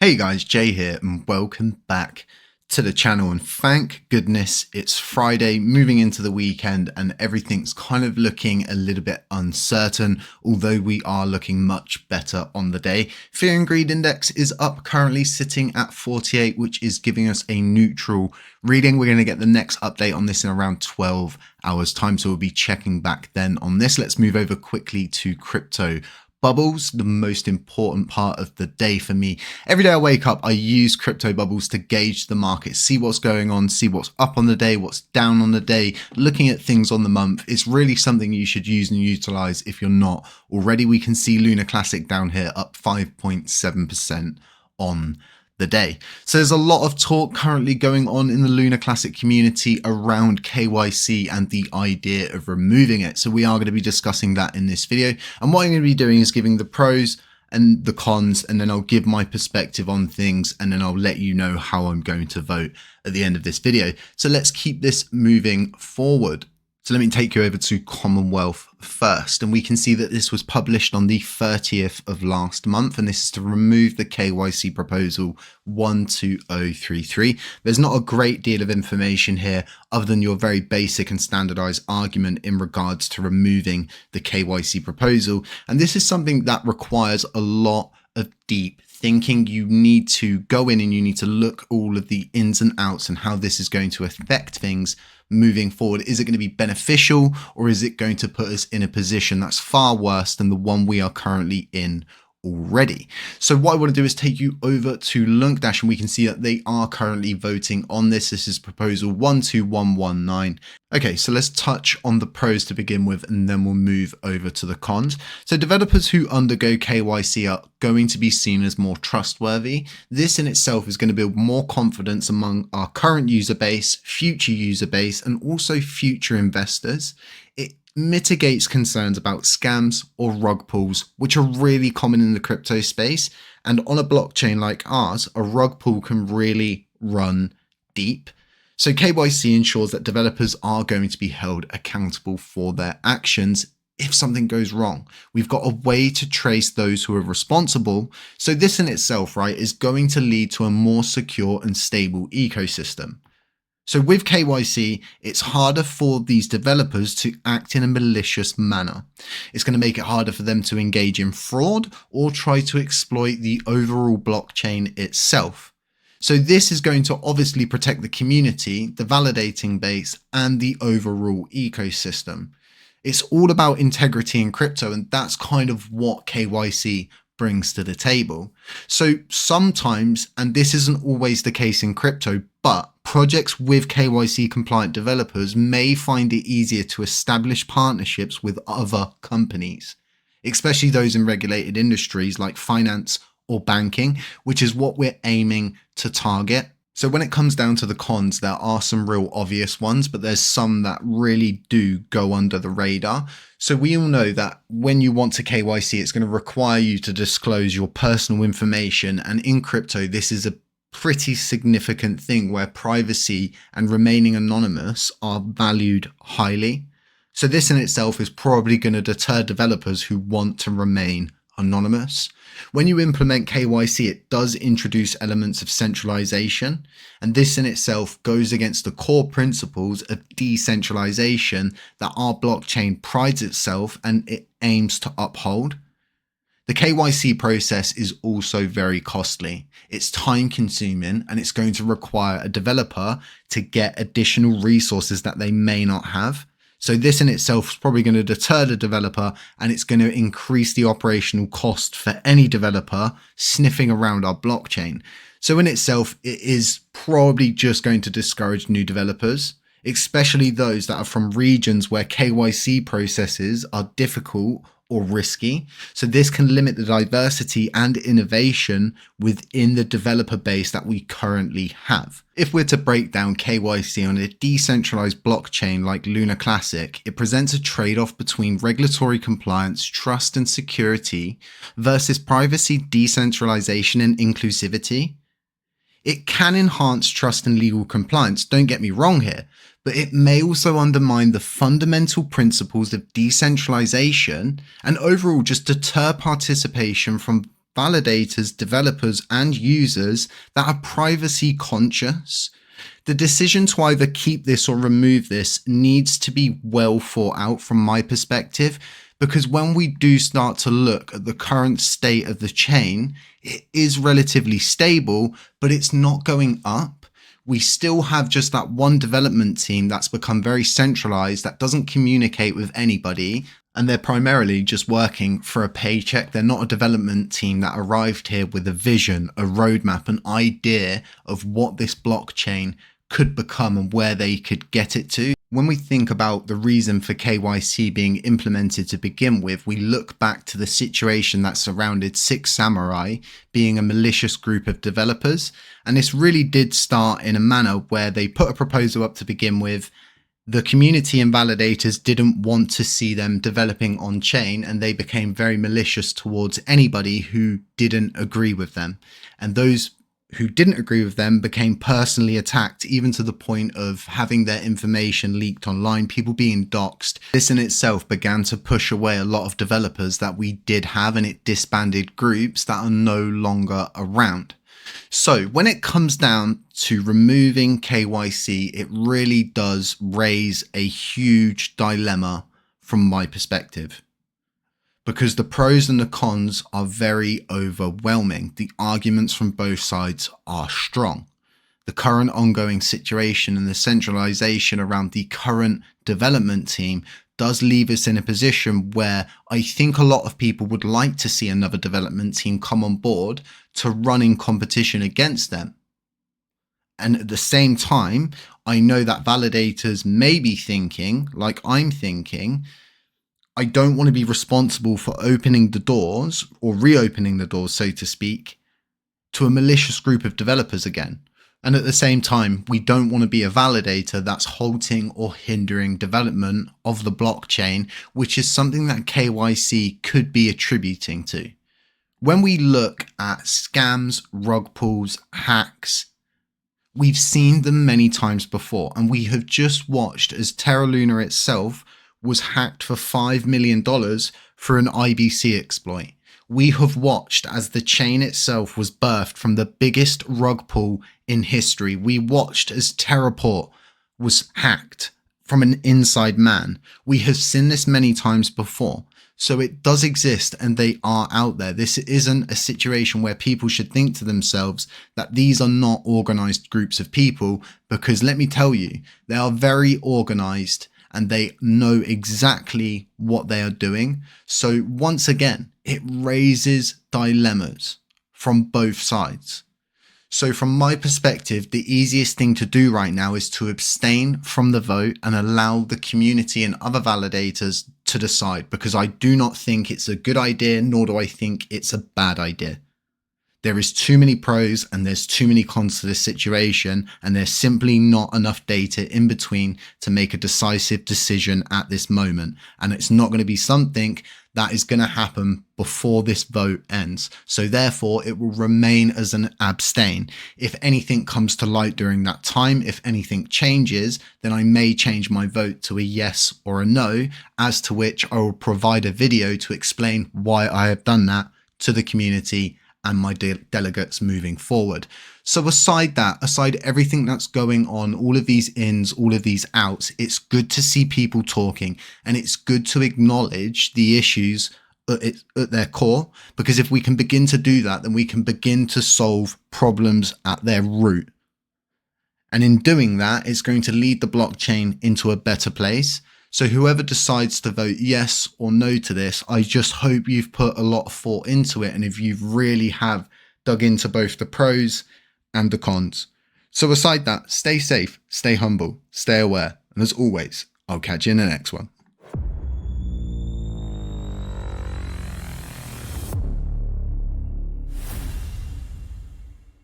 Hey guys, Jay here and welcome back to the channel, and thank goodness it's Friday, moving into the weekend, and everything's kind of looking a little bit uncertain, although we are looking much better on the day. Fear and Greed Index is up, currently sitting at 48, which is giving us a neutral reading. We're going to get the next update on this in around 12 hours time, so we'll be checking back then on this. Let's move over quickly to crypto bubbles, the most important part of the day for me. Every day I wake up, I use crypto bubbles to gauge the market, see what's going on, see what's up on the day, what's down on the day, looking at things on the month. It's really something you should use and utilize if you're not already. We can see Lunar Classic down here up 5.7% on the day. So there's a lot of talk currently going on in the Lunar Classic community around KYC and the idea of removing it. So we are going to be discussing that in this video. And what I'm going to be doing is giving the pros and the cons, and then I'll give my perspective on things, and then I'll let you know how I'm going to vote at the end of this video. So let's keep this moving forward. So let me take you over to Commonwealth first, and we can see that this was published on the 30th of last month, and this is to remove the KYC proposal 12033. There's not a great deal of information here other than your very basic and standardized argument in regards to removing the KYC proposal, and this is something that requires a lot of deep thinking. You need to go in and you need to look all of the ins and outs and how this is going to affect things moving forward. Is it going to be beneficial, or is it going to put us in a position that's far worse than the one we are currently in already? So what I want to do is take you over to LUNC, and we can see that they are currently voting on this. This is proposal 12119. Okay, so let's touch on the pros to begin with, and then we'll move over to the cons. So developers who undergo KYC are going to be seen as more trustworthy. This in itself is going to build more confidence among our current user base, future user base, and also future investors. It mitigates concerns about scams or rug pulls, which are really common in the crypto space. And on a blockchain like ours, a rug pull can really run deep. So KYC ensures that developers are going to be held accountable for their actions if something goes wrong. We've got a way to trace those who are responsible. So this in itself, right, is going to lead to a more secure and stable ecosystem. So with KYC, it's harder for these developers to act in a malicious manner. It's going to make it harder for them to engage in fraud or try to exploit the overall blockchain itself. So this is going to obviously protect the community, the validating base, and the overall ecosystem. It's all about integrity in crypto, and that's kind of what KYC brings to the table. So sometimes, and this isn't always the case in crypto, but projects with KYC compliant developers may find it easier to establish partnerships with other companies, especially those in regulated industries like finance or banking, which is what we're aiming to target. So when it comes down to the cons, there are some real obvious ones, but there's some that really do go under the radar. So we all know that when you want to KYC, it's going to require you to disclose your personal information. And in crypto, this is a pretty significant thing where privacy and remaining anonymous are valued highly. So this in itself is probably going to deter developers who want to remain anonymous. When you implement KYC, it does introduce elements of centralization, and this in itself goes against the core principles of decentralization that our blockchain prides itself and it aims to uphold. The KYC process is also very costly. It's time consuming, and it's going to require a developer to get additional resources that they may not have. So this in itself is probably going to deter the developer, and it's going to increase the operational cost for any developer sniffing around our blockchain. So in itself, it is probably just going to discourage new developers, especially those that are from regions where KYC processes are difficult or risky. So this can limit the diversity and innovation within the developer base that we currently have. If we're to break down KYC on a decentralized blockchain like Lunar Classic, it presents a trade-off between regulatory compliance, trust and security versus privacy, decentralization and inclusivity. It can enhance trust and legal compliance, don't get me wrong here, but it may also undermine the fundamental principles of decentralization and overall just deter participation from validators, developers, and users that are privacy conscious. The decision to either keep this or remove this needs to be well thought out from my perspective, because when we do start to look at the current state of the chain, it is relatively stable, but it's not going up. We still have just that one development team that's become very centralized, that doesn't communicate with anybody, and they're primarily just working for a paycheck. They're not a development team that arrived here with a vision, a roadmap, an idea of what this blockchain could become and where they could get it to. When we think about the reason for KYC being implemented to begin with, we look back to the situation that surrounded Six Samurai being a malicious group of developers. And this really did start in a manner where they put a proposal up to begin with. The community and validators didn't want to see them developing on chain, and they became very malicious towards anybody who didn't agree with them. And those who didn't agree with them became personally attacked, even to the point of having their information leaked online, people being doxxed. This in itself began to push away a lot of developers that we did have, and it disbanded groups that are no longer around. So when it comes down to removing KYC, it really does raise a huge dilemma from my perspective, because the pros and the cons are very overwhelming. The arguments from both sides are strong. The current ongoing situation and the centralization around the current development team does leave us in a position where I think a lot of people would like to see another development team come on board to run in competition against them. And at the same time, I know that validators may be thinking, like I'm thinking, I don't want to be responsible for opening the doors or reopening the doors, so to speak, to a malicious group of developers again. And at the same time, we don't want to be a validator that's halting or hindering development of the blockchain, which is something that KYC could be attributing to. When we look at scams, rug pulls, hacks, we've seen them many times before, and we have just watched as Terra Luna itself was hacked for $5 million for an IBC exploit. We have watched as the chain itself was birthed from the biggest rug pull in history. We watched as Terraport was hacked from an inside man. We have seen this many times before. So it does exist, and they are out there. This isn't a situation where people should think to themselves that these are not organized groups of people, because let me tell you, they are very organized and they know exactly what they are doing. So once again, it raises dilemmas from both sides. So from my perspective, the easiest thing to do right now is to abstain from the vote and allow the community and other validators to decide, because I do not think it's a good idea, nor do I think it's a bad idea. There is too many pros and there's too many cons to this situation, and there's simply not enough data in between to make a decisive decision at this moment. And it's not going to be something that is going to happen before this vote ends. So therefore, it will remain as an abstain. If anything comes to light during that time, if anything changes, then I may change my vote to a yes or a no, as to which I will provide a video to explain why I have done that to the community and my delegates moving forward. So aside everything that's going on, all of these ins, all of these outs, it's good to see people talking, and it's good to acknowledge the issues at their core, because if we can begin to do that, then we can begin to solve problems at their root. And in doing that, it's going to lead the blockchain into a better place. So whoever decides to vote yes or no to this, I just hope you've put a lot of thought into it, and if you really have dug into both the pros and the cons. So aside that, stay safe, stay humble, stay aware, and as always, I'll catch you in the next one.